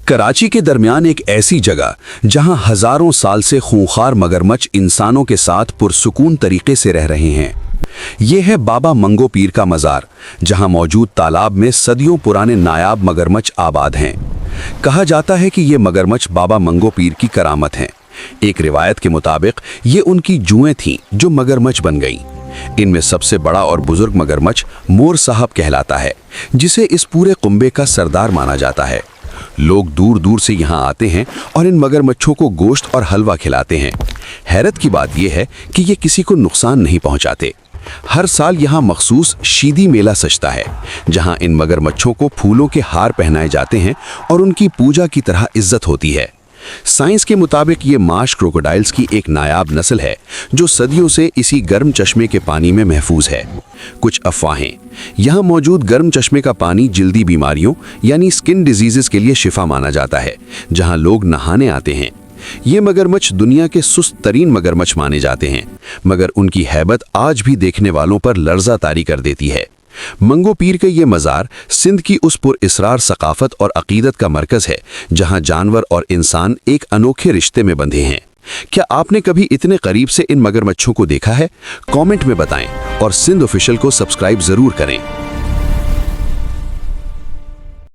कराची के दरमियान एक ऐसी जगह जहां हजारों साल से खूंखार मगरमच्छ इंसानों के साथ पुरसुकून तरीके से रह रहे हैं। ये है बाबा मंगो पीर का मज़ार, जहां मौजूद तालाब में सदियों पुराने नायाब मगरमच्छ आबाद हैं। कहा जाता है कि ये मगरमच्छ बाबा मंगो पीर की करामत हैं। एक रिवायत के मुताबिक ये उनकी जुएं थीं जो मगरमच्छ बन गईं। इनमें सबसे बड़ा और बुजुर्ग मगरमच्छ मोर साहब कहलाता है, जिसे इस पूरे कुंबे का सरदार माना जाता है। लोग दूर दूर से यहाँ आते हैं और इन मगरमच्छों को गोश्त और हलवा खिलाते हैं। हैरत की बात यह है कि ये किसी को नुकसान नहीं पहुँचाते। हर साल यहाँ मखसूस शीदी मेला सजता है, जहाँ इन मगरमच्छों को फूलों के हार पहनाए जाते हैं और उनकी पूजा की तरह इज्जत होती है। साइंस के मुताबिक ये माश क्रोकोडाइल्स की एक नायाब नस्ल है जो सदियों से इसी गर्म चश्मे के पानी में महफूज है। कुछ अफवाहें, यहाँ मौजूद गर्म चश्मे का पानी जल्दी बीमारियों यानी स्किन डिजीजेस के लिए शिफा माना जाता है, जहाँ लोग नहाने आते हैं। ये मगरमच्छ दुनिया के सुस्त तरीन मगरमच्छ माने जाते हैं, मगर उनकी हैबत आज भी देखने वालों पर लर्जा तारी कर देती है। मंगो पीर का ये मज़ार सिंध की उस पुरअसरार सकाफत और अकीदत का मरकज़ है, जहाँ जानवर और इंसान एक अनोखे रिश्ते में बंधे हैं। क्या आपने कभी इतने करीब से इन मगरमच्छों को देखा है? कमेंट में बताएं और सिंध ऑफिशियल को सब्सक्राइब ज़रूर करें।